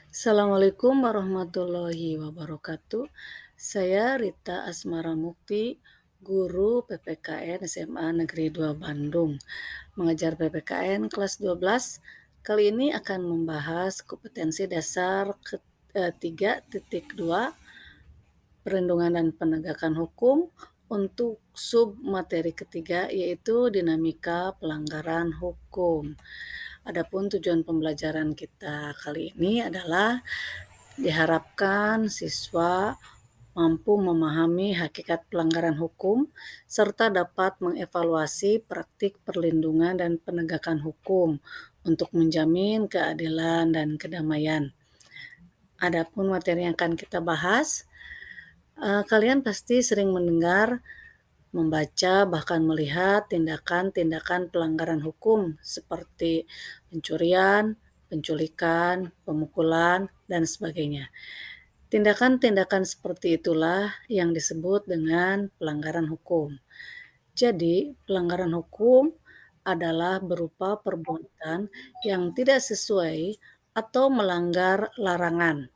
Assalamualaikum warahmatullahi wabarakatuh. Saya Rita Asmara Mukti, guru PPKN SMA Negeri 2 Bandung, mengajar PPKN kelas 12. Kali ini akan membahas kompetensi dasar 3.2 perlindungan dan penegakan hukum untuk sub materi ketiga yaitu dinamika pelanggaran hukum. Adapun tujuan pembelajaran kita kali ini adalah diharapkan siswa mampu memahami hakikat pelanggaran hukum serta dapat mengevaluasi praktik perlindungan dan penegakan hukum untuk menjamin keadilan dan kedamaian. Adapun materi yang akan kita bahas, kalian pasti sering mendengar, membaca, bahkan melihat tindakan-tindakan pelanggaran hukum seperti pencurian, penculikan, pemukulan, dan sebagainya. Tindakan-tindakan seperti itulah yang disebut dengan pelanggaran hukum. Jadi, pelanggaran hukum adalah berupa perbuatan yang tidak sesuai atau melanggar larangan.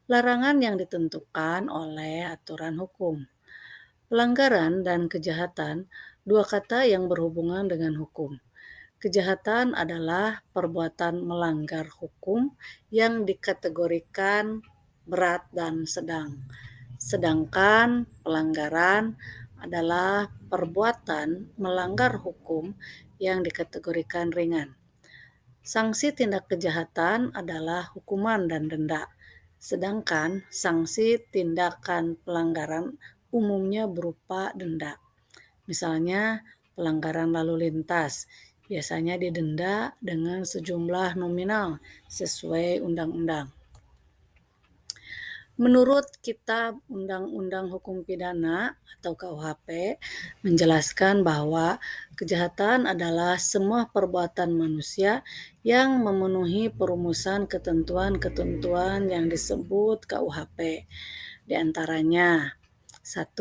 Larangan yang ditentukan oleh aturan hukum. Pelanggaran dan kejahatan, dua kata yang berhubungan dengan hukum. Kejahatan adalah perbuatan melanggar hukum yang dikategorikan berat dan sedang. Sedangkan pelanggaran adalah perbuatan melanggar hukum yang dikategorikan ringan. Sanksi tindak kejahatan adalah hukuman dan denda, sedangkan sanksi tindakan pelanggaran umumnya berupa denda. Misalnya, pelanggaran lalu lintas biasanya didenda dengan sejumlah nominal sesuai undang-undang. Menurut Kitab Undang-Undang Hukum Pidana atau KUHP menjelaskan bahwa kejahatan adalah semua perbuatan manusia yang memenuhi perumusan ketentuan-ketentuan yang disebut KUHP. Di antaranya, 1.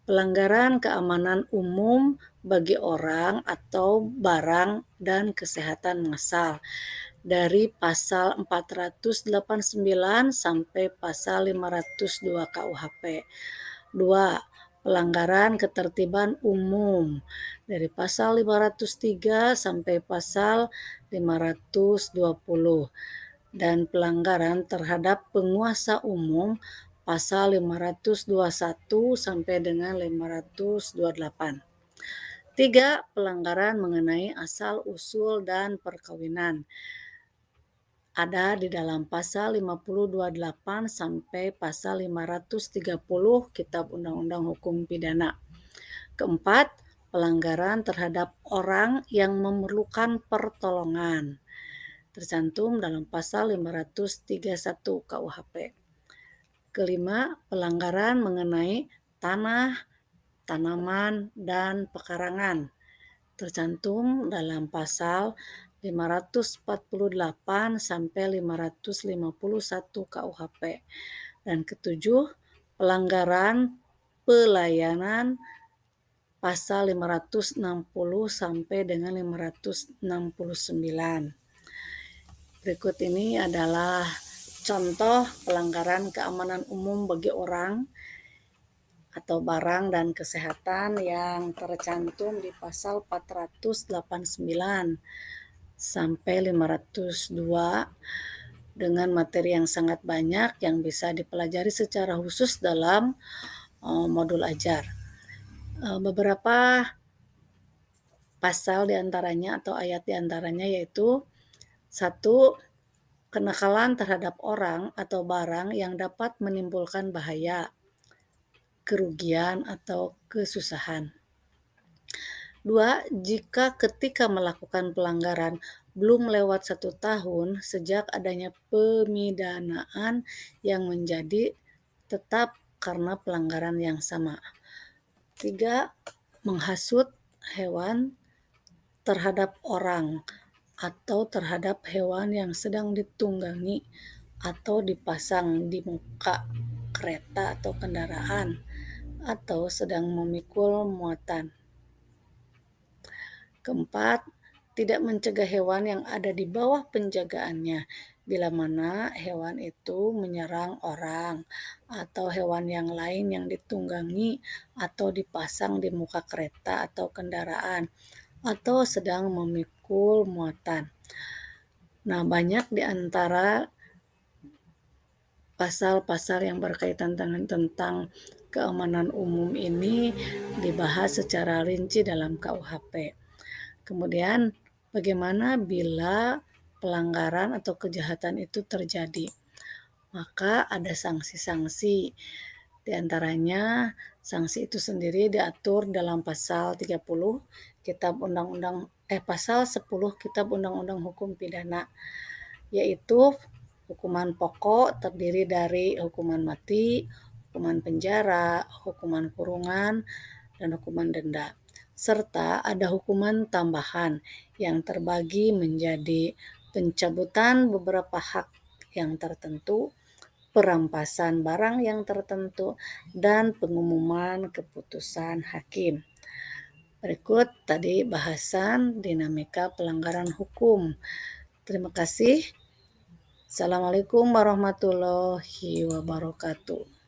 Pelanggaran keamanan umum bagi orang atau barang dan kesehatan massal dari pasal 489 sampai pasal 502 KUHP. 2. Pelanggaran ketertiban umum dari pasal 503 sampai pasal 520 dan pelanggaran terhadap penguasa umum pasal 521 sampai dengan 528. 3. Pelanggaran mengenai asal-usul dan perkawinan ada di dalam pasal 528 sampai pasal 530 Kitab Undang-Undang Hukum Pidana. Keempat, pelanggaran terhadap orang yang memerlukan pertolongan tercantum dalam pasal 531 KUHP. Kelima, pelanggaran mengenai tanah, tanaman, dan pekarangan tercantum dalam pasal 548 sampai 551 KUHP. Dan ketujuh, pelanggaran pelayanan pasal 560 sampai dengan 569. Berikut ini adalah contoh pelanggaran keamanan umum bagi orang atau barang dan kesehatan yang tercantum di pasal 489 sampai 502 dengan materi yang sangat banyak yang bisa dipelajari secara khusus dalam modul ajar. Beberapa pasal diantaranya atau ayat diantaranya yaitu 1. Kenakalan terhadap orang atau barang yang dapat menimbulkan bahaya, kerugian, atau kesusahan. 2. Jika ketika melakukan pelanggaran belum lewat 1 tahun sejak adanya pemidanaan yang menjadi tetap karena pelanggaran yang sama. 3. Menghasut hewan terhadap orang atau terhadap hewan yang sedang ditunggangi atau dipasang di muka kereta atau kendaraan atau sedang memikul muatan. Keempat, tidak mencegah hewan yang ada di bawah penjagaannya, bila mana hewan itu menyerang orang atau hewan yang lain yang ditunggangi atau dipasang di muka kereta atau kendaraan atau sedang memikul muatan. Nah, banyak di antara pasal-pasal yang berkaitan dengan tentang keamanan umum ini dibahas secara rinci dalam KUHP. Kemudian, bagaimana bila pelanggaran atau kejahatan itu terjadi? Maka ada sanksi-sanksi. Di antaranya, sanksi itu sendiri diatur dalam pasal 30 pasal 10 Kitab Undang-Undang Hukum Pidana, yaitu hukuman pokok terdiri dari hukuman mati, hukuman penjara, hukuman kurungan, dan hukuman denda. Serta ada hukuman tambahan yang terbagi menjadi pencabutan beberapa hak yang tertentu, perampasan barang yang tertentu, dan pengumuman keputusan hakim. Berikut tadi bahasan dinamika pelanggaran hukum. Terima kasih. Assalamualaikum warahmatullahi wabarakatuh.